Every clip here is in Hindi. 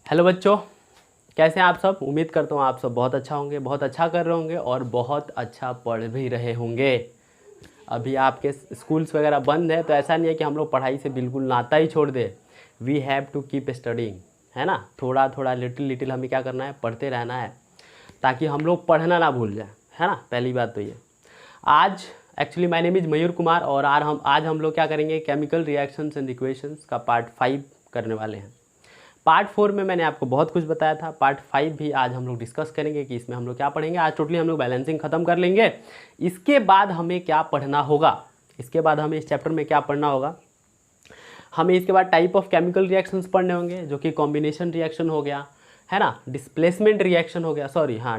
हेलो बच्चों, कैसे हैं आप सब। उम्मीद करता हूँ आप सब बहुत अच्छा होंगे, बहुत अच्छा कर रहे होंगे और बहुत अच्छा पढ़ भी रहे होंगे। अभी आपके स्कूल्स वगैरह बंद है तो ऐसा नहीं है कि हम लोग पढ़ाई से बिल्कुल नाता ही छोड़ दे। We have to keep studying, है ना। थोड़ा थोड़ा लिटिल लिटिल हमें क्या करना है, पढ़ते रहना है ताकि हम लोग पढ़ना ना भूल जाए, है ना। पहली बात तो ये। आज एक्चुअली माय नेम इज़ मयूर कुमार और आज हम लोग क्या करेंगे, केमिकल रिएक्शंस एंड इक्वेशंस का पार्ट 5 करने वाले हैं। पार्ट 4 में मैंने आपको बहुत कुछ बताया था, पार्ट 5 भी आज हम लोग डिस्कस करेंगे कि इसमें हम लोग क्या पढ़ेंगे। आज टोटली हम लोग बैलेंसिंग ख़त्म कर लेंगे। इसके बाद हमें क्या पढ़ना होगा, इसके बाद हमें इस चैप्टर में क्या पढ़ना होगा, हमें इसके बाद टाइप ऑफ केमिकल रिएक्शंस पढ़ने होंगे जो कि कॉम्बिनेशन रिएक्शन हो गया, है ना, डिस्प्लेसमेंट रिएक्शन हो गया,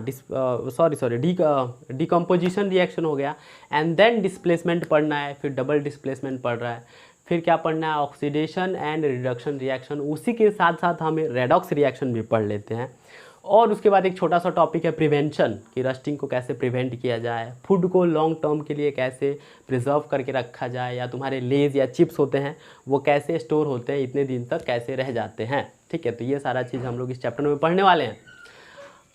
डिकम्पोजिशन रिएक्शन हो गया, एंड देन डिस्प्लेसमेंट पढ़ना है, फिर डबल डिस्प्लेसमेंट पढ़ रहा है, फिर क्या पढ़ना है, ऑक्सीडेशन एंड रिडक्शन रिएक्शन। उसी के साथ साथ हमें रेडॉक्स रिएक्शन भी पढ़ लेते हैं। और उसके बाद एक छोटा सा टॉपिक है प्रिवेंशन, कि रस्टिंग को कैसे प्रिवेंट किया जाए, फूड को लॉन्ग टर्म के लिए कैसे प्रिजर्व करके रखा जाए, या तुम्हारे लेज या चिप्स होते हैं वो कैसे स्टोर होते हैं, इतने दिन तक कैसे रह जाते हैं। ठीक है, तो ये सारा चीज़ हम लोग इस चैप्टर में पढ़ने वाले हैं।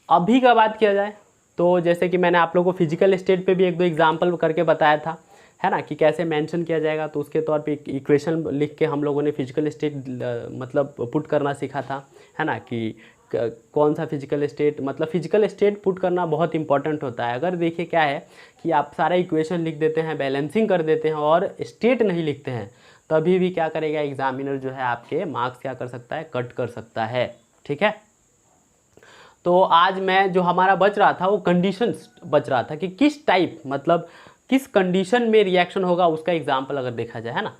अभी का बात किया जाए तो जैसे कि मैंने आप लोगों को फिजिकल स्टेट पे भी एक दो एग्जाम्पल करके बताया था, है ना, कि कैसे मेंशन किया जाएगा। तो उसके तौर पे एक इक्वेशन लिख के हम लोगों ने फिजिकल स्टेट मतलब पुट करना सीखा था, है ना, कि कौन सा फिजिकल स्टेट, मतलब फिजिकल स्टेट पुट करना बहुत इंपॉर्टेंट होता है। अगर देखिए क्या है कि आप सारा इक्वेशन लिख देते हैं, बैलेंसिंग कर देते हैं और स्टेट नहीं लिखते हैं, तभी भी क्या करेगा एग्जामिनर जो है आपके मार्क्स क्या कर सकता है, कट कर सकता है। ठीक है, तो आज मैं जो हमारा बच रहा था वो कंडीशंस बच रहा था कि किस टाइप, मतलब किस कंडीशन में रिएक्शन होगा, उसका एग्जाम्पल अगर देखा जाए, है ना।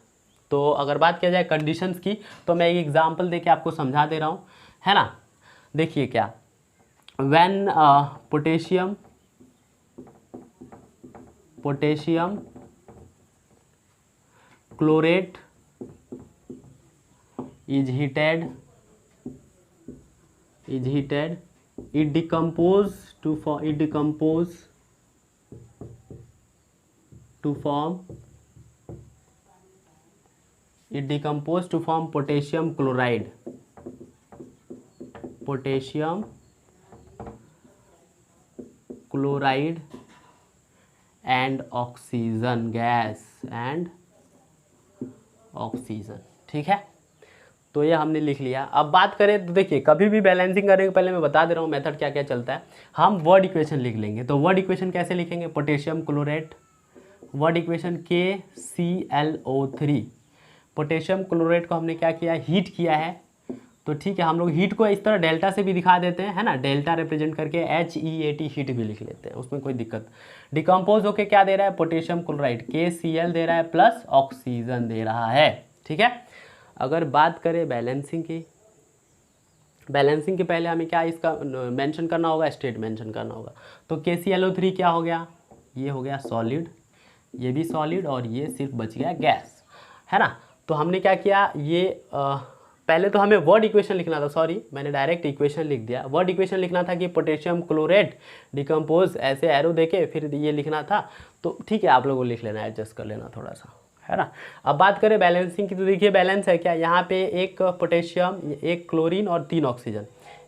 तो अगर बात किया जाए कंडीशंस की तो मैं एक एग्जाम्पल देके आपको समझा दे रहा हूँ, है ना। देखिए क्या, when potassium chlorate is heated it decompose to form potassium chloride and oxygen gas and oxygen। ठीक है, तो ये हमने लिख लिया। अब बात करें तो देखिए, कभी भी बैलेंसिंग करने के पहले मैं बता दे रहा हूँ मेथड क्या क्या चलता है। हम वर्ड इक्वेशन लिख लेंगे। तो वर्ड इक्वेशन कैसे लिखेंगे, potassium chlorate, word equation KClO3। Potassium chlorate को हमने क्या किया, हीट किया है। तो ठीक है, हम लोग हीट को इस तरह डेल्टा से भी दिखा देते हैं, है ना, डेल्टा रिप्रेजेंट करके HEAT हीट भी लिख लेते हैं, उसमें कोई दिक्कत। डिकम्पोज होके क्या दे रहा है, पोटेशियम क्लोराइड KCl दे रहा है प्लस ऑक्सीजन दे रहा है। ठीक है, अगर बात करें बैलेंसिंग की, बैलेंसिंग के पहले हमें क्या इसका मेंशन करना होगा, स्टेट मेंशन करना होगा। तो KClO3 क्या हो गया, ये हो गया सॉलिड, ये भी सॉलिड और ये सिर्फ बच गया गैस, है ना। तो हमने क्या किया, ये पहले तो हमें वर्ड इक्वेशन लिखना था, सॉरी मैंने डायरेक्ट इक्वेशन लिख दिया। वर्ड इक्वेशन लिखना था कि पोटेशियम क्लोरेट डिकम्पोज, ऐसे एरो देके फिर ये लिखना था। तो ठीक है, आप लोगों को लिख लेना, एडजस्ट कर लेना थोड़ा सा, है ना। अब बात करें बैलेंसिंग की तो देखिए बैलेंस है क्या, यहाँ पे एक पोटेशियम, एक क्लोरीन और 3 ऑक्सीजन,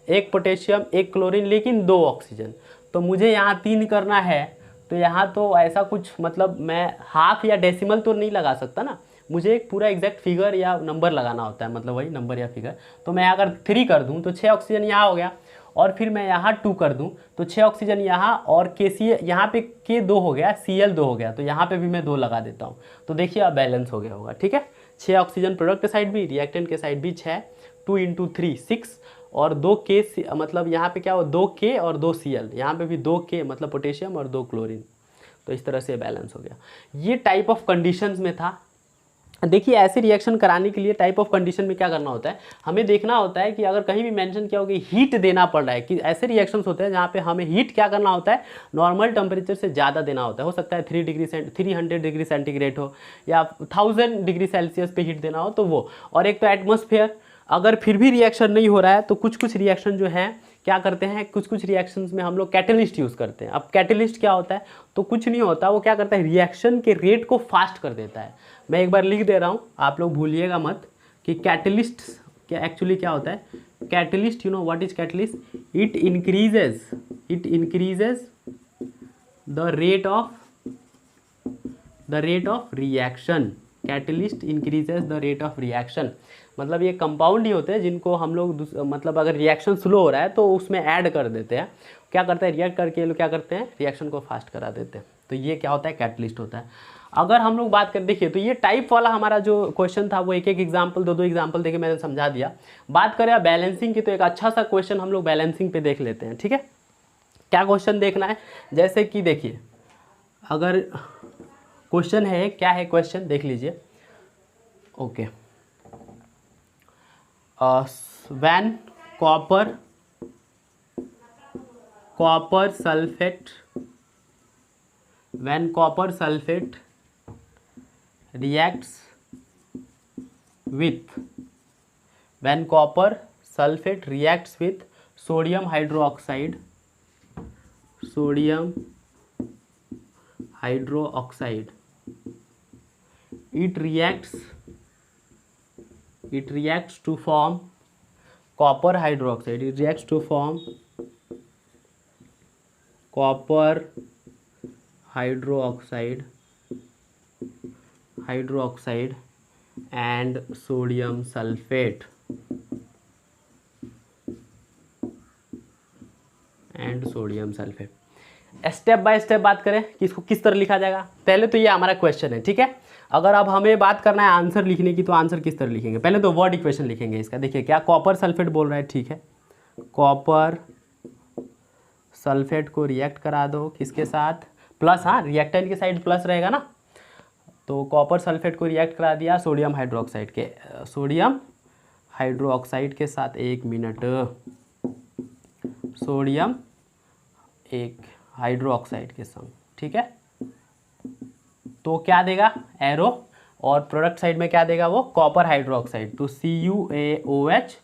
एक पोटेशियम एक क्लोरीन लेकिन 2 ऑक्सीजन। तो मुझे यहाँ 3 करना है, तो यहाँ तो ऐसा कुछ, मतलब मैं हाफ या डेसिमल तो नहीं लगा सकता ना, मुझे एक पूरा एग्जैक्ट फिगर या नंबर लगाना होता है, मतलब वही नंबर या फिगर। तो मैं अगर 3 कर दूँ तो 6 ऑक्सीजन यहाँ हो गया, और फिर मैं यहाँ 2 कर दूँ तो 6 ऑक्सीजन यहाँ, और यहाँ पे K2 हो गया, Cl2 हो गया, तो यहाँ पे भी मैं 2 लगा देता हूँ। तो देखिए अब बैलेंस हो गया होगा। ठीक है, 6 ऑक्सीजन प्रोडक्ट के साइड भी, रिएक्टेंट के साइड भी 6, 2 × 3 6, और 2K, मतलब यहाँ पे क्या हो, 2K और 2 Cl, यहाँ पे भी 2K मतलब पोटेशियम और 2 क्लोरीन। तो इस तरह से बैलेंस हो गया। ये टाइप ऑफ कंडीशंस में था। देखिए ऐसे रिएक्शन कराने के लिए टाइप ऑफ कंडीशन में क्या करना होता है, हमें देखना होता है कि अगर कहीं भी मेंशन किया हो कि हीट देना पड़ रहा है, कि ऐसे रिएक्शंस होते हैं जहाँ पे हमें हीट क्या करना होता है, नॉर्मल टेम्परेचर से ज़्यादा देना होता है। हो सकता है 300 डिग्री सेंटीग्रेड हो या 1000 डिग्री सेल्सियस पे हीट देना हो, तो वो, और एक तो एटमॉस्फेयर। अगर फिर भी रिएक्शन नहीं हो रहा है तो कुछ कुछ रिएक्शन जो है क्या करते हैं, कुछ कुछ रिएक्शंस में हम लोग कैटलिस्ट यूज़ करते हैं। अब कैटलिस्ट क्या होता है, तो कुछ नहीं होता, वो क्या करता है, रिएक्शन के रेट को फास्ट कर देता है। मैं एक बार लिख दे रहा हूँ, आप लोग भूलिएगा मत कि कैटलिस्ट क्या एक्चुअली क्या होता है catalyst, you know what is catalyst, it increases the rate of reaction, catalyst increases the rate of reaction. मतलब ये कंपाउंड ही होते हैं जिनको हम लोग मतलब अगर रिएक्शन स्लो हो रहा है तो उसमें ऐड कर देते हैं, क्या करते हैं रिएक्ट करके ये लोग क्या करते हैं रिएक्शन को फास्ट करा देते हैं। तो ये क्या होता है कैटलिस्ट होता है। अगर हम लोग बात करें, देखिए तो ये टाइप वाला हमारा जो क्वेश्चन था वो एक एक एग्जाम्पल, दो एग्जाम्पल देके मैंने समझा दिया। बात करें बैलेंसिंग की तो एक अच्छा सा क्वेश्चन हम लोग बैलेंसिंग पे देख लेते हैं, ठीक है। क्या क्वेश्चन देखना है, जैसे कि देखिए अगर क्वेश्चन है, क्या है क्वेश्चन देख लीजिए। Okay, when copper sulphate reacts with sodium hydroxide, it reacts to form copper hydroxide, and sodium sulfate, step by step बात करें कि इसको किस तरह लिखा जाएगा। पहले तो ये हमारा क्वेश्चन है, ठीक है। अगर अब हमें बात करना है आंसर लिखने की, तो आंसर किस तरह लिखेंगे, पहले तो वर्ड इक्वेशन लिखेंगे इसका। देखिए क्या कॉपर सल्फेट बोल रहा है, ठीक है, कॉपर सल्फेट को रिएक्ट करा दो किसके साथ, प्लस, हाँ रिएक्टेंट की साइड प्लस रहेगा ना, तो कॉपर सल्फेट को रिएक्ट करा दिया सोडियम हाइड्रोक्साइड के साथ। एक मिनट, सोडियम एक हाइड्रोक्साइड के संग, ठीक है। तो क्या देगा एरो, और प्रोडक्ट साइड में क्या देगा वो कॉपर हाइड्रोक्साइड, तो CuAOH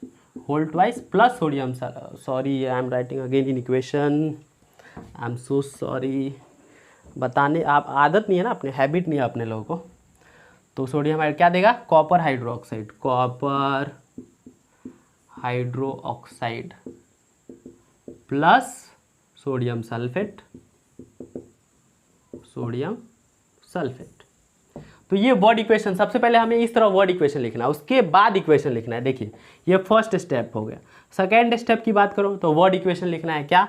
whole twice plus sodium, sorry I am writing again in equation, I am so sorry, बताने आप आदत नहीं है ना, अपने हैबिट नहीं है अपने लोगों को। तो सोडियम क्या देगा copper hydroxide plus sodium sulphate. तो ये वर्ड इक्वेशन, सबसे पहले हमें इस तरह वर्ड इक्वेशन लिखना है, उसके बाद इक्वेशन लिखना है। देखिए ये फर्स्ट स्टेप हो गया। सेकेंड स्टेप की बात करूँ तो वर्ड इक्वेशन लिखना है क्या,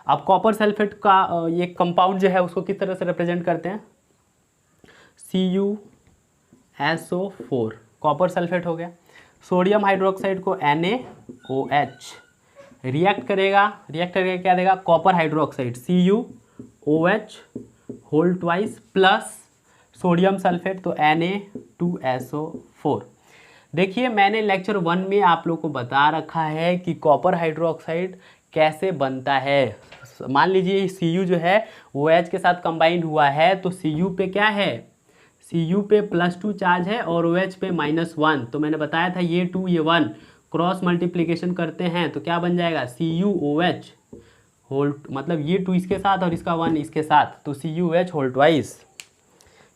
अब कॉपर सल्फेट का ये कंपाउंड जो है उसको किस तरह से रिप्रेजेंट करते हैं, CuSO4 कॉपर सल्फेट हो गया। सोडियम हाइड्रोक्साइड को NaOH रिएक्ट करके क्या देगा copper hydroxide CuOH whole twice plus sodium sulphate, तो Na2SO4। देखिए मैंने लेक्चर 1 में आप लोग को बता रखा है कि कॉपर हाइड्रोक्साइड कैसे बनता है। मान लीजिए Cu जो है वो OH के साथ कंबाइंड हुआ है, तो Cu पे क्या है, Cu पे +2 चार्ज है और OH पे -1। तो मैंने बताया था ये 2 ये 1 क्रॉस मल्टीप्लिकेशन करते हैं तो क्या बन जाएगा CuOH होल, मतलब ये 2 इसके साथ और इसका 1 इसके साथ, तो CuOH होल ट्वाइस।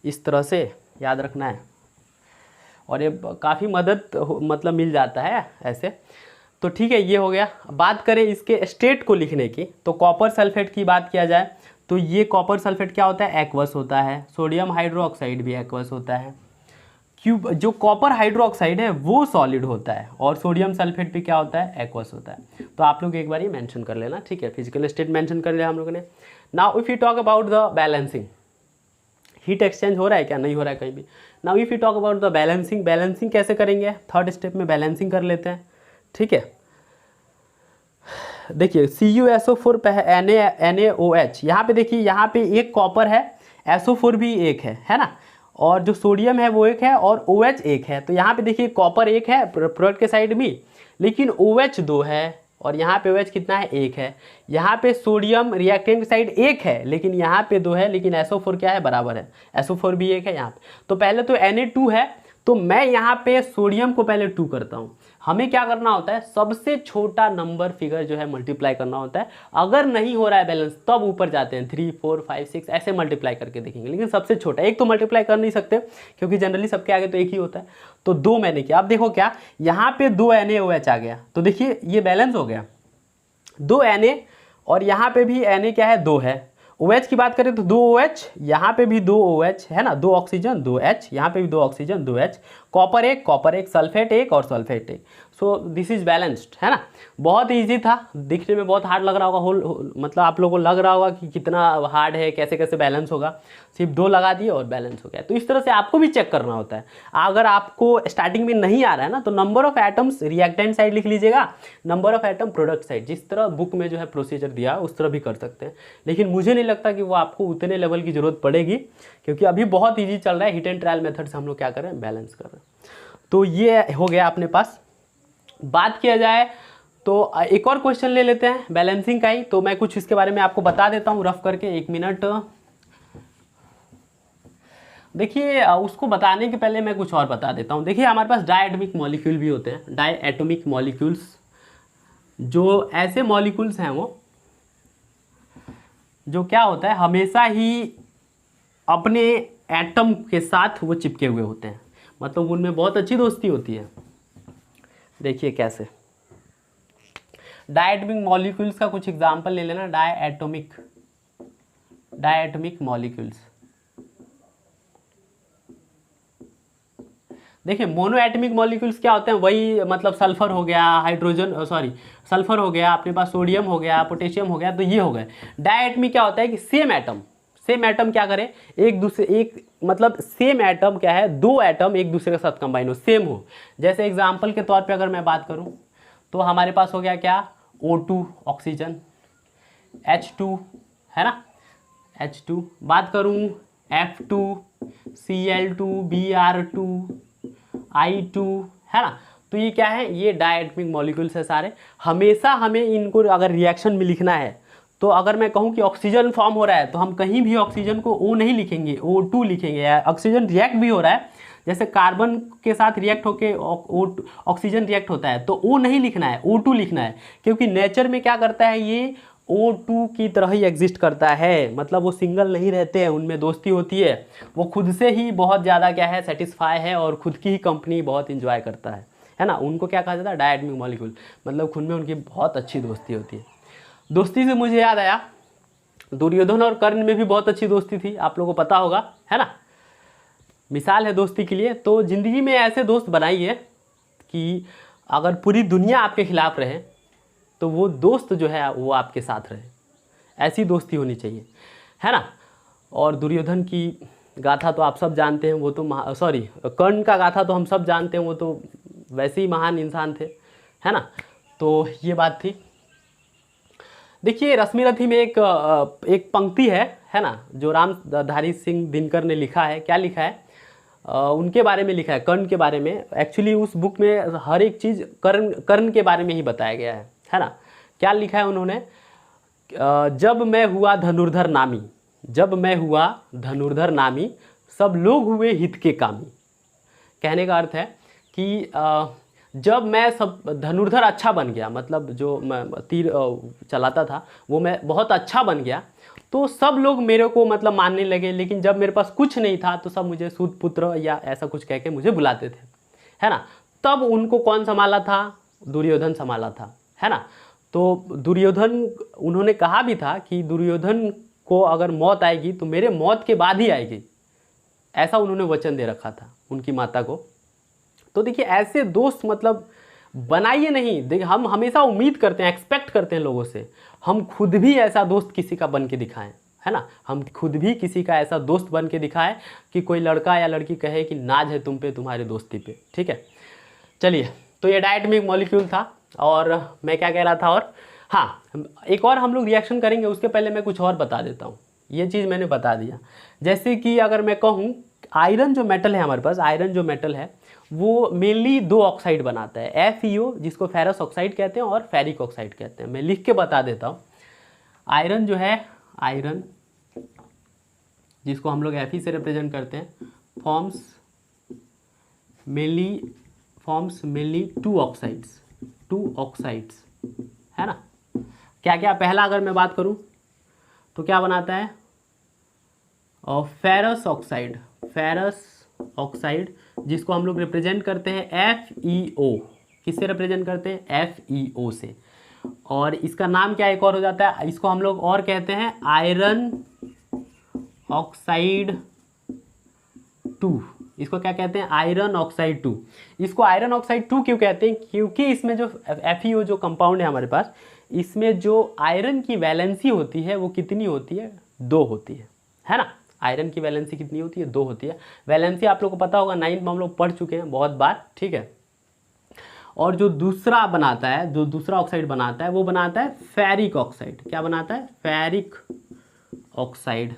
इस तरह से याद रखना है, और ये काफ़ी मदद मतलब मिल जाता है ऐसे। तो ठीक है, ये हो गया। बात करें इसके स्टेट को लिखने की, तो कॉपर सल्फेट की बात किया जाए तो ये कॉपर सल्फेट क्या होता है एक्वस होता है, सोडियम हाइड्रोक्साइड भी एक्वस होता है। जो कॉपर हाइड्रोक्साइड है वो सॉलिड होता है और सोडियम सल्फेट भी क्या होता है एक्वस होता है। तो आप लोग एक बार ये मेंशन कर लेना, ठीक है, फिजिकल स्टेट मेंशन कर लिया हम लोगों ने। Now if you talk about the balancing, heat exchange हो रहा है क्या, नहीं हो रहा है कहीं भी। Now if you talk about the balancing कैसे करेंगे, थर्ड स्टेप में बैलेंसिंग कर लेते हैं, ठीक है। देखिए CuSO4 पे है NaOH, यहाँ पे देखिए यहाँ पे एक कॉपर है, SO4 भी एक है ना, और जो सोडियम है वो एक है और OH एक है। तो यहाँ पे देखिए कॉपर एक है प्रोडक्ट के साइड में, लेकिन OH 2 है और यहाँ पे OH कितना है, एक है। यहाँ पे सोडियम रिएक्टेंट की साइड एक है लेकिन यहाँ पे 2 है, लेकिन SO4 क्या है बराबर है, SO4 भी एक है यहाँ पे। तो पहले तो Na2 है, तो मैं यहाँ पे सोडियम को पहले 2 करता हूँ। हमें क्या करना होता है, सबसे छोटा नंबर फिगर जो है मल्टीप्लाई करना होता है। अगर नहीं हो रहा है बैलेंस तब ऊपर जाते हैं, 3 4 5 6 ऐसे मल्टीप्लाई करके देखेंगे, लेकिन सबसे छोटा एक तो मल्टीप्लाई कर नहीं सकते क्योंकि जनरली सबके आगे तो एक ही होता है। तो 2 मैंने किया। अब देखो क्या, यहाँ पे 2 NaOH आ गया, तो देखिए ये बैलेंस हो गया 2 Na, और यहाँ पे भी Na क्या है, 2 है। OH की बात करें तो 2 OH, यहाँ पे भी 2 OH है ना, 2 ऑक्सीजन 2 H, यहाँ पे भी 2 ऑक्सीजन 2 H, कॉपर एक, सल्फेट एक और सल्फेट एक। सो दिस इज बैलेंस्ड, है ना। बहुत इजी था, दिखने में बहुत हार्ड लग रहा होगा, मतलब आप लोगों को लग रहा होगा कि कितना हार्ड है, कैसे कैसे बैलेंस होगा। सिर्फ 2 लगा दिए और बैलेंस हो गया। तो इस तरह से आपको भी चेक करना होता है। अगर आपको स्टार्टिंग में नहीं आ रहा है ना, तो number of atoms reactant side लिख लीजिएगा, number of atom product side, जिस तरह बुक में जो है प्रोसीजर दिया उस तरह भी कर सकते हैं। लेकिन मुझे नहीं लगता कि वो आपको उतने लेवल की जरूरत पड़ेगी, क्योंकि अभी बहुत ईजी चल रहा है। हिट एंड ट्रायल मेथड से हम लोग क्या कर रहे हैं, बैलेंस कर रहे हैं। तो ये हो गया अपने पास। बात किया जाए तो एक और क्वेश्चन ले लेते हैं बैलेंसिंग का ही, तो मैं कुछ इसके बारे में आपको बता देता हूँ रफ करके, 1 मिनट। देखिए उसको बताने के पहले मैं कुछ और बता देता हूँ। देखिए हमारे पास डायएटॉमिक मॉलिक्यूल भी होते हैं, डायएटॉमिक मॉलिक्यूल्स, जो ऐसे मॉलिक्यूल्स हैं वो जो क्या होता है, हमेशा ही अपने एटम के साथ वो चिपके हुए होते हैं, मतलब उनमें बहुत अच्छी दोस्ती होती है। देखिए कैसे, डायएटॉमिक मॉलिक्यूल्स का कुछ एग्जांपल ले लेना। डायएटॉमिक मॉलिक्यूल्स, देखिए मोनोएटमिक मॉलिक्यूल्स क्या होते हैं, वही मतलब सल्फर हो गया, हाइड्रोजन सल्फर हो गया, अपने पास सोडियम हो गया, पोटेशियम हो गया, तो ये हो गए। डायएटमिक क्या होता है कि सेम एटम क्या करे, मतलब सेम एटम क्या है, 2 एटम एक दूसरे के साथ कंबाइन हो, सेम हो। जैसे एग्जांपल के तौर पे अगर मैं बात करूं तो हमारे पास हो गया क्या, O2 ऑक्सीजन, H2 है ना, H2, बात करूं F2 Cl2 Br2 I2 है ना। तो ये क्या है, ये डायएटॉमिक मॉलिक्यूल्स है सारे। हमेशा हमें इनको अगर रिएक्शन में लिखना है, तो अगर मैं कहूँ कि ऑक्सीजन फॉर्म हो रहा है, तो हम कहीं भी ऑक्सीजन को O नहीं लिखेंगे, O2 लिखेंगे। या ऑक्सीजन रिएक्ट भी हो रहा है, जैसे कार्बन के साथ रिएक्ट होके ऑक्सीजन रिएक्ट होता है, तो O नहीं लिखना है, O2 लिखना है, क्योंकि नेचर में क्या करता है, ये O2 की तरह ही एग्जिस्ट करता है, मतलब वो सिंगल नहीं रहते हैं, उनमें दोस्ती होती है। वो खुद से ही बहुत ज़्यादा क्या है, सेटिस्फाई है, और खुद की ही कंपनी बहुत इंजॉय करता है ना। उनको क्या कहा जाता है, डायएटॉमिक मॉलिक्यूल, मतलब खुद में उनकी बहुत अच्छी दोस्ती होती है। दोस्ती से मुझे याद आया, दुर्योधन और कर्ण में भी बहुत अच्छी दोस्ती थी, आप लोगों को पता होगा, है ना। मिसाल है दोस्ती के लिए। तो ज़िंदगी में ऐसे दोस्त बनाइए कि अगर पूरी दुनिया आपके खिलाफ रहे तो वो दोस्त जो है वो आपके साथ रहे, ऐसी दोस्ती होनी चाहिए, है ना। और दुर्योधन की गाथा तो आप सब जानते हैं, वो तो कर्ण का गाथा तो हम सब जानते हैं, वो तो वैसे ही महान इंसान थे, है ना। तो ये बात थी। देखिए रश्मिरथी में एक पंक्ति है ना, जो रामधारी सिंह दिनकर ने लिखा है। क्या लिखा है, उनके बारे में लिखा है, कर्ण के बारे में। एक्चुअली उस बुक में हर एक चीज़ कर्ण के बारे में ही बताया गया है ना। क्या लिखा है उन्होंने, जब मैं हुआ धनुर्धर नामी, सब लोग हुए हित के कामी। कहने का अर्थ है कि जब मैं सब धनुर्धर अच्छा बन गया, मतलब जो मैं तीर चलाता था वो मैं बहुत अच्छा बन गया, तो सब लोग मेरे को मतलब मानने लगे। लेकिन जब मेरे पास कुछ नहीं था तो सब मुझे सूत पुत्र या ऐसा कुछ कह के मुझे बुलाते थे, है ना। तब उनको कौन संभाला था, दुर्योधन संभाला था, है ना। तो दुर्योधन, उन्होंने कहा भी था कि दुर्योधन को अगर मौत आएगी तो मेरे मौत के बाद ही आएगी, ऐसा उन्होंने वचन दे रखा था उनकी माता को। तो देखिए ऐसे दोस्त मतलब बनाइए नहीं। देखिए हम हमेशा उम्मीद करते हैं, एक्सपेक्ट करते हैं लोगों से, हम खुद भी ऐसा दोस्त किसी का बन के दिखाएं, है ना। हम खुद भी किसी का ऐसा दोस्त बन के दिखाएं कि कोई लड़का या लड़की कहे कि नाज है तुम पे, तुम्हारी दोस्ती पे, ठीक है। चलिए, तो ये डायएटॉमिक मॉलिक्यूल था। और मैं क्या कह रहा था, और हाँ, एक और हम लोग रिएक्शन करेंगे, उसके पहले मैं कुछ और बता देता हूँ। ये चीज़ मैंने बता दिया, जैसे कि अगर मैं कहूँ आयरन जो मेटल है हमारे पास, आयरन जो मेटल है वो मेनली 2 ऑक्साइड बनाता है, FeO जिसको फेरस ऑक्साइड कहते हैं और फेरिक ऑक्साइड कहते हैं। मैं लिख के बता देता हूँ। आयरन जो है, आयरन जिसको हम लोग Fe से रिप्रेजेंट करते हैं, forms mainly forms mainly two oxides, है ना। क्या क्या, पहला अगर मैं बात करूं तो क्या बनाता है, और फेरस ऑक्साइड जिसको हम लोग रिप्रेजेंट करते हैं FeO, किससे रिप्रेजेंट करते हैं, FeO से। और इसका नाम क्या एक और हो जाता है, इसको हम लोग और कहते हैं आयरन ऑक्साइड 2, इसको क्या कहते हैं, आयरन ऑक्साइड 2। इसको आयरन ऑक्साइड 2 क्यों कहते हैं, क्योंकि इसमें जो FeO जो कंपाउंड है हमारे पास, इसमें जो आयरन की वैलेंसी होती है वो कितनी होती है, 2 होती है ना। आयरन की वैलेंसी कितनी होती है, 2 होती है। वैलेंसी आप लोग को पता होगा, 9th में हम लोग पढ़ चुके हैं बहुत बार, ठीक है। और जो दूसरा बनाता है, जो दूसरा ऑक्साइड बनाता है वो बनाता है फेरिक ऑक्साइड। क्या बनाता है, फेरिक ऑक्साइड,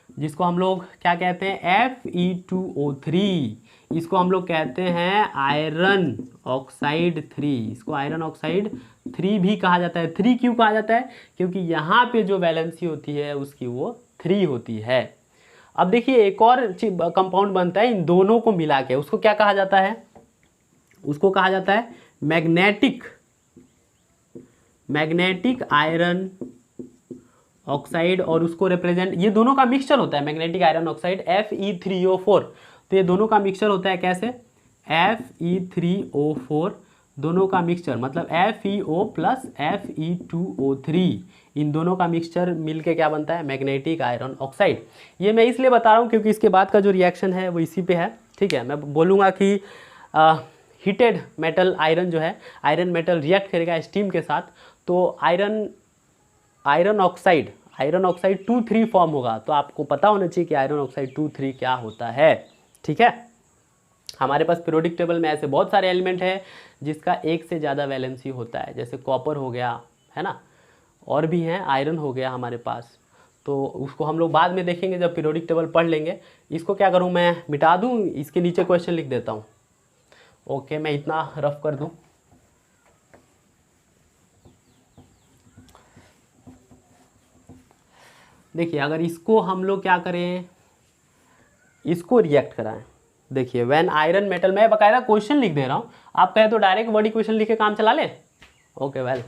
जिसको हम लोग क्या कहते हैं, Fe2O3। इसको हम लोग कहते हैं आयरन ऑक्साइड 3, इसको आयरन ऑक्साइड 3 भी कहा जाता है। 3 क्यों कहा जाता है, क्योंकि यहाँ पे जो वैलेंसी होती है उसकी वो 3 होती है। अब देखिए एक और कंपाउंड बनता है इन दोनों को मिला के, उसको क्या कहा जाता है, उसको कहा जाता है मैग्नेटिक आयरन ऑक्साइड। और उसको रिप्रेजेंट, ये दोनों का मिक्सचर होता है, मैग्नेटिक आयरन ऑक्साइड Fe3O4। तो ये दोनों का मिक्सचर होता है, कैसे, Fe3O4 दोनों का मिक्सचर, मतलब FeO प्लस Fe2O3, इन दोनों का मिक्सचर मिलके क्या बनता है, मैग्नेटिक आयरन ऑक्साइड। ये मैं इसलिए बता रहा हूँ क्योंकि इसके बाद का जो रिएक्शन है वो इसी पे है, ठीक है। मैं बोलूँगा कि हीटेड मेटल आयरन जो है, आयरन मेटल रिएक्ट करेगा स्टीम के साथ, तो आयरन ऑक्साइड 2,3 फॉर्म होगा। तो आपको पता होना चाहिए कि आयरन ऑक्साइड 2,3 क्या होता है, ठीक है। हमारे पास पीरियोडिक टेबल में ऐसे बहुत सारे एलिमेंट है जिसका एक से ज़्यादा वैलेंसी होता है, जैसे कॉपर हो गया, है ना, और भी हैं, आयरन हो गया हमारे पास। तो उसको हम लोग बाद में देखेंगे जब पीरियोडिक टेबल पढ़ लेंगे। इसको क्या करूँ, मैं मिटा दूँ, इसके नीचे क्वेश्चन लिख देता हूँ। ओके, मैं इतना रफ कर दूँ। देखिए अगर इसको हम लोग क्या करें, इसको रिएक्ट कराएं, देखिए व्हेन आयरन मेटल, मैं बकायदा क्वेश्चन लिख दे रहा हूँ, आप कहें तो डायरेक्ट वर्ड इक्वेशन लिख के काम चला लें। ओके वेल,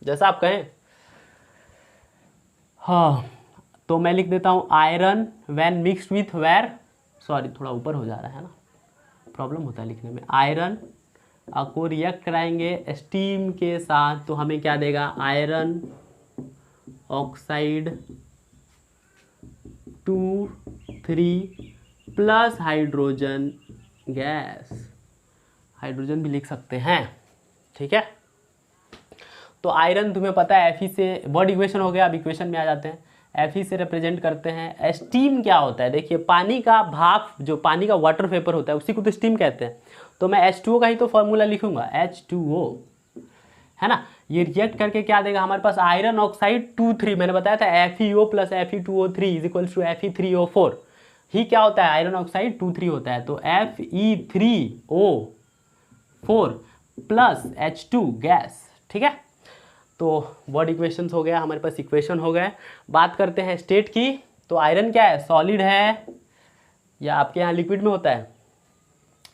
जैसा आप कहें। हाँ, तो मैं लिख देता हूँ iron when mixed with where, sorry थोड़ा ऊपर हो जा रहा है ना, प्रॉब्लम होता है लिखने में। आयरन को रिएक्ट कराएंगे स्टीम के साथ, तो हमें क्या देगा, iron oxide 2,3 plus hydrogen gas, hydrogen भी लिख सकते हैं, ठीक है। तो आयरन तुम्हें पता है Fe से, वर्ड इक्वेशन हो गया, अब इक्वेशन में आ जाते हैं। Fe से रिप्रेजेंट करते हैं। स्टीम क्या होता है, देखिए पानी का भाप, जो पानी का वाटर वेपर होता है उसी को तो स्टीम कहते हैं। तो मैं H2O का ही तो फॉर्मूला लिखूंगा, H2O, है ना। ये रिएक्ट करके क्या देगा हमारे पास, आयरन ऑक्साइड 2,3, मैंने बताया था FeO plus Fe2O3 is equals to Fe3O4। ही क्या होता है, आयरन ऑक्साइड 2,3 होता है, तो Fe3O4 प्लस H2 गैस, ठीक है। तो वर्ड इक्वेशंस हो गया हमारे पास, इक्वेशन हो गए। बात करते हैं स्टेट की। तो आयरन क्या है, सॉलिड है या आपके यहाँ लिक्विड में होता है,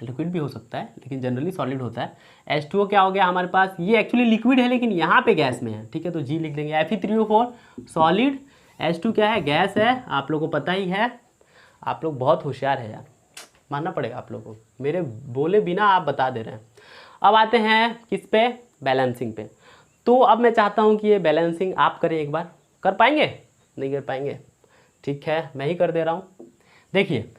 लिक्विड भी हो सकता है लेकिन जनरली सॉलिड होता है। H2O क्या हो गया हमारे पास, ये एक्चुअली लिक्विड है लेकिन यहाँ पे गैस में है, ठीक है, तो G लिख देंगे। Fe3O4 सॉलिड, H2 क्या है, गैस है, आप लोगों को पता ही है। आप लोग बहुत होशियार है यार, मानना पड़ेगा आप लोगों को, मेरे बोले बिना आप बता दे रहे हैं। अब आते हैं किस पे, बैलेंसिंग पे। तो अब मैं चाहता हूँ कि ये बैलेंसिंग आप करें एक बार, कर पाएंगे, नहीं कर पाएंगे, ठीक है, मैं ही कर दे रहा हूँ। देखिए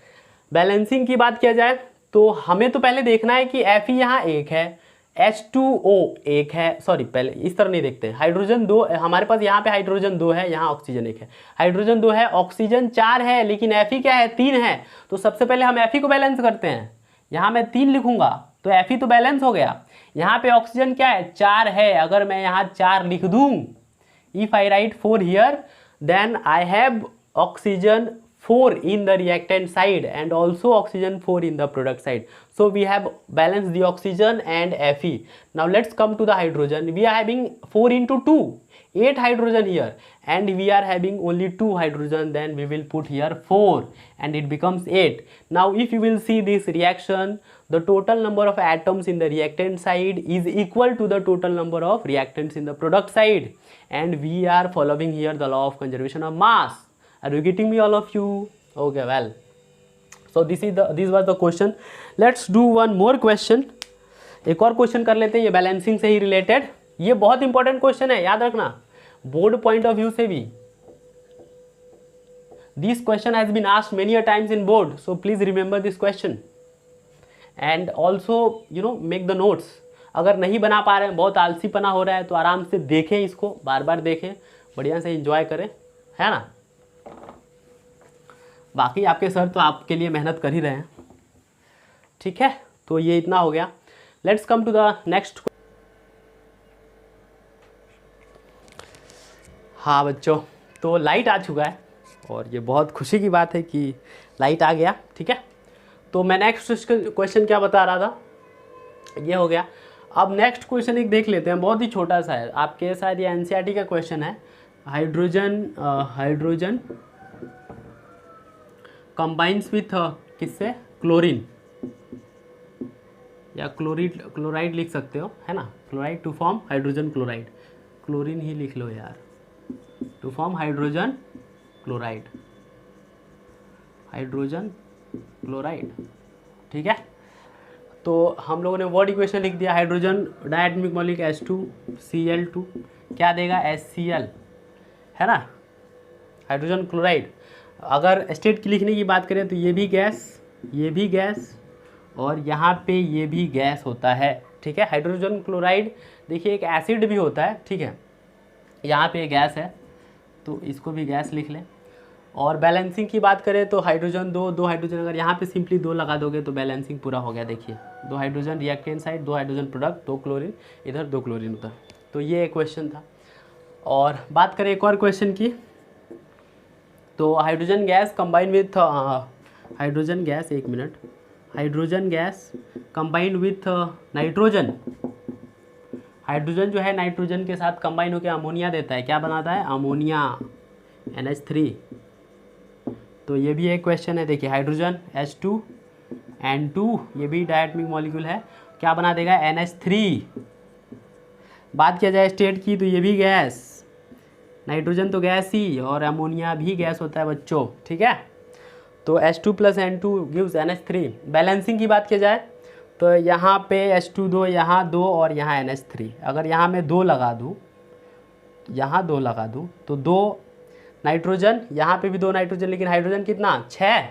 बैलेंसिंग की बात किया जाए तो हमें तो पहले देखना है कि Fe यहाँ एक है, H2O एक है, सॉरी पहले इस तरह नहीं देखते हैं, हाइड्रोजन 2 हमारे पास, यहाँ पे हाइड्रोजन 2 है, यहाँ ऑक्सीजन 1 है, हाइड्रोजन 2 है, ऑक्सीजन 4 है, लेकिन Fe क्या है, 3 है। तो सबसे पहले हम Fe को बैलेंस करते हैं, यहाँ मैं 3 लिखूंगा तो Fe तो बैलेंस हो गया। यहाँ पे ऑक्सीजन क्या है, 4 है, अगर मैं यहाँ 4 लिख दूँ, if I write 4 here, then I have oxygen 4 in the reactant side and also oxygen 4 in the product side. So we have balanced the oxygen and Fe. Now let's come to the hydrogen. We are having 4 into 2, 8 hydrogen here, and we are having only 2 hydrogen, then we will put here 4 and it becomes 8. Now if you will see this reaction, the total number of atoms in the reactant side is equal to the total number of reactants in the product side, and we are following here the law of conservation of mass. Are you getting me, all of you? Okay, well, so this was the question. Let's do one more question. एक और क्वेश्चन कर लेते हैं, ये बैलेंसिंग से ही रिलेटेड. ये बहुत इंपॉर्टेंट क्वेश्चन है, याद रखना, बोर्ड पॉइंट ऑफ व्यू से भी. This question has been asked many a times in board, so please remember this question and also make the notes. अगर नहीं बना पा रहे हैं, बहुत आलसीपना हो रहा है, तो आराम से देखें, इसको बार बार देखें, बढ़िया से एंजॉय करें, है ना. बाकी आपके सर तो आपके लिए मेहनत कर ही रहे हैं. ठीक है, तो ये इतना हो गया. Let's come to the next. हाँ बच्चों, तो लाइट आ चुका है और ये बहुत खुशी की बात है कि लाइट आ गया. ठीक है, तो मैं नेक्स्ट क्वेश्चन क्या बता रहा था, ये हो गया. अब नेक्स्ट क्वेश्चन एक देख लेते हैं, बहुत ही छोटा सा है, आपके शायद ये एनसीईआरटी का क्वेश्चन है. हाइड्रोजन कंबाइंस विथ किससे, क्लोरीन या क्लोराइड लिख सकते हो, है ना, chloride to form hydrogen chloride. Chlorine ही लिख लो यार, टू फॉर्म हाइड्रोजन क्लोराइड. ठीक है, तो हम लोगों ने वर्ड इक्वेशन लिख दिया. हाइड्रोजन डायटोमिक मॉलिक्यूल H2Cl2 क्या देगा, HCl, है ना, हाइड्रोजन क्लोराइड. अगर स्टेट की लिखने की बात करें तो ये भी गैस और यहाँ पे ये भी गैस होता है. ठीक है, हाइड्रोजन क्लोराइड देखिए एक एसिड भी होता है. ठीक है, यहाँ पे गैस है तो इसको भी गैस लिख लें. और बैलेंसिंग की बात करें तो हाइड्रोजन दो हाइड्रोजन, अगर यहाँ पे सिंपली 2 लगा दोगे तो बैलेंसिंग पूरा हो गया. देखिए 2 hydrogen reactant side, 2 hydrogen product, 2 chlorine इधर, 2 क्लोरीन उधर. तो ये एक क्वेश्चन था. और बात करें एक और क्वेश्चन की, तो hydrogen gas combine with hydrogen gas combined with nitrogen. Hydrogen जो है नाइट्रोजन के साथ कंबाइन होकर अमोनिया देता है. क्या बनाता है, अमोनिया, NH3. तो ये भी एक क्वेश्चन है. देखिए हाइड्रोजन H2N2 ये भी डायटोमिक मॉलिक्यूल है, क्या बना देगा, NH3. बात किया जाए स्टेट की तो ये भी गैस, नाइट्रोजन तो गैस ही और अमोनिया भी गैस होता है बच्चों. ठीक है, तो H2 + N2 gives NH3. Balancing की बात की जाए तो यहाँ पे H2 2, यहाँ 2 और यहाँ NH3. अगर यहाँ मैं 2 लगा दूँ, यहाँ 2 लगा दूँ तो 2 नाइट्रोजन, यहाँ पे भी 2 नाइट्रोजन, लेकिन हाइड्रोजन कितना, 6.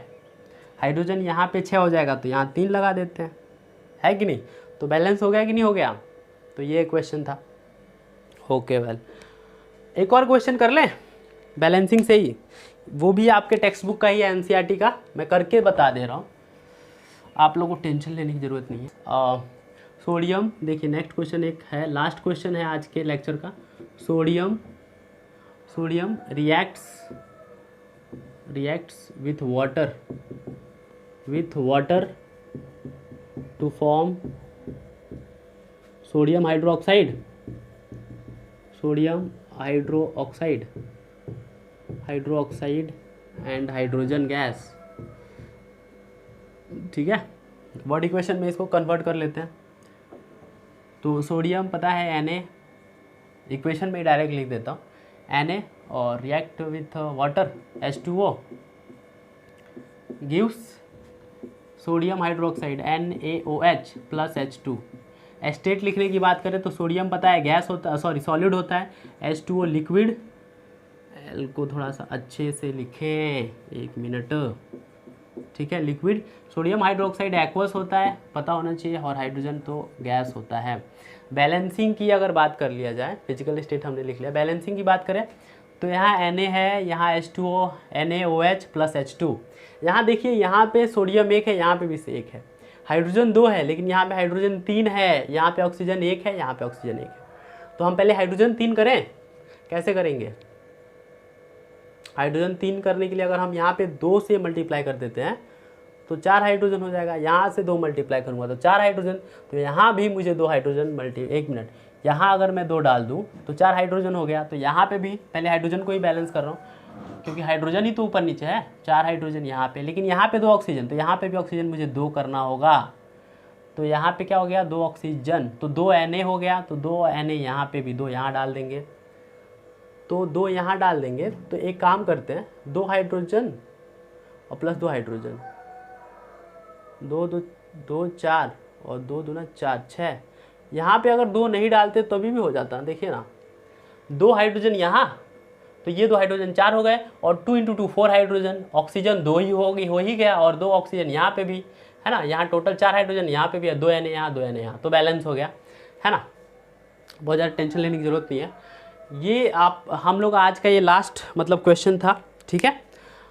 हाइड्रोजन यहाँ पे 6 हो जाएगा तो यहाँ 3 लगा देते हैं, है कि नहीं. तो बैलेंस हो गया कि नहीं हो गया. तो ये क्वेश्चन था. ओके वेल, एक और क्वेश्चन कर लें बैलेंसिंग से ही, वो भी आपके टेक्स्ट बुक का ही है, एनसीईआरटी का. मैं करके बता दे रहा हूँ, आप लोगों को टेंशन लेने की ज़रूरत नहीं है. सोडियम, देखिए नेक्स्ट क्वेश्चन एक है, लास्ट क्वेश्चन है आज के लेक्चर का. Sodium reacts with water to form sodium hydroxide and hydrogen gas. ठीक है, वर्ड इक्वेशन में इसको कन्वर्ट कर लेते हैं. तो सोडियम पता है Na, इक्वेशन में डायरेक्ट लिख देता हूँ, Na और react with water H2O gives sodium hydroxide NaOH + H2. State लिखने की बात करें तो सोडियम पता है गैस होता, सॉलिड होता है, H2O लिक्विड. एल को थोड़ा सा अच्छे से लिखें, 1 मिनट. ठीक है, लिक्विड. सोडियम हाइड्रोक्साइड एक्वस होता है, पता होना चाहिए, और हाइड्रोजन तो गैस होता है. बैलेंसिंग की अगर बात कर लिया जाए, फिजिकल स्टेट हमने लिख लिया. बैलेंसिंग की बात करें तो यहाँ Na है, यहाँ H2O NaOH + H2. यहाँ देखिए, यहाँ पे सोडियम 1 है, यहाँ पे भी 1 है. हाइड्रोजन 2 है, लेकिन यहाँ पे हाइड्रोजन 3 है, यहाँ पे ऑक्सीजन 1 है, यहाँ पे ऑक्सीजन 1 है. तो हम पहले हाइड्रोजन 3 करें. कैसे करेंगे, हाइड्रोजन 3 करने के लिए अगर हम यहाँ पे 2 से मल्टीप्लाई कर देते हैं तो 4 हाइड्रोजन हो जाएगा. यहाँ से 2 मल्टीप्लाई करूँगा तो 4 हाइड्रोजन. तो यहाँ भी मुझे 2 हाइड्रोजन 1 मिनट, यहाँ अगर मैं 2 डाल दूँ तो 4 हाइड्रोजन हो गया. तो यहाँ पे भी पहले हाइड्रोजन को ही बैलेंस कर रहा हूँ, क्योंकि हाइड्रोजन ही तो ऊपर नीचे है. 4 हाइड्रोजन यहाँ पे, लेकिन यहाँ पे 2 ऑक्सीजन, तो यहाँ पे भी ऑक्सीजन मुझे 2 करना होगा. तो यहाँ पे क्या हो गया, 2 ऑक्सीजन, तो 2 Na हो गया, तो 2 Na यहाँ पे भी 2 यहाँ डाल देंगे, तो 2 यहाँ डाल देंगे। तो एक काम करते हैं, 2 हाइड्रोजन और प्लस 2 हाइड्रोजन, 2 2 2 4 और 2 दूना 4 6। यहाँ पे अगर 2 नहीं डालते तो भी हो जाता, देखिए ना, 2 हाइड्रोजन यहाँ, तो ये 2 हाइड्रोजन 4 हो गए, और 2 × 2 4 हाइड्रोजन, ऑक्सीजन 2 ही हो ही गया, और 2 ऑक्सीजन यहाँ पे भी है ना, यहाँ टोटल 4 हाइड्रोजन यहाँ पे भी है, 2 Na यहाँ 2 Na यहाँ, तो बैलेंस हो गया है ना। बहुत ज़्यादा टेंशन लेने की ज़रूरत नहीं है। ये आप हम लोग आज का ये लास्ट मतलब क्वेश्चन था, ठीक है।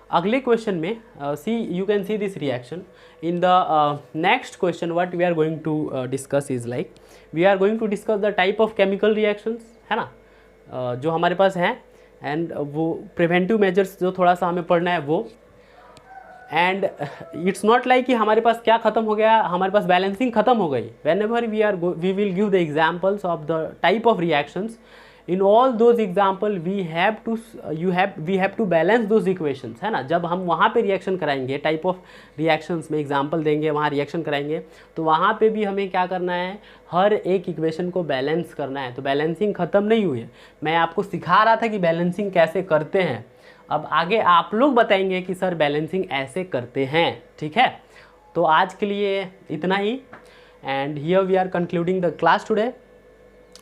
अगले क्वेश्चन में see you can see this reaction in the next question. What we are going to discuss is like, we are going to discuss the type of chemical reactions, है ना, जो हमारे पास हैं, एंड वो प्रिवेंटिव मेजर्स जो थोड़ा सा हमें पढ़ना है वो। एंड इट्स नॉट लाइक कि हमारे पास क्या खत्म हो गया, हमारे पास बैलेंसिंग खत्म हो गई। Whenever we will give the examples of the type of reactions, in all those example we have to balance those equations, है ना। जब हम वहाँ पे रिएक्शन कराएंगे, टाइप ऑफ रिएक्शंस में एग्जाम्पल देंगे, वहाँ रिएक्शन कराएंगे, तो वहाँ पे भी हमें क्या करना है, हर एक इक्वेशन को बैलेंस करना है। तो बैलेंसिंग ख़त्म नहीं हुई है, मैं आपको सिखा रहा था कि बैलेंसिंग कैसे करते हैं। अब आगे आप लोग बताएंगे कि सर बैलेंसिंग ऐसे करते हैं, ठीक है। तो आज के लिए इतना ही, and here we are concluding the class today,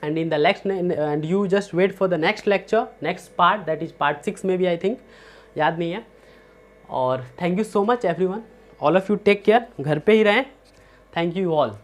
and in the next, and you just wait for the next lecture, next part, that is part 6 में भी आई थिंक, याद नहीं है। और thank you so much everyone, all of you take care, घर पे ही रहें, थैंक यू ऑल।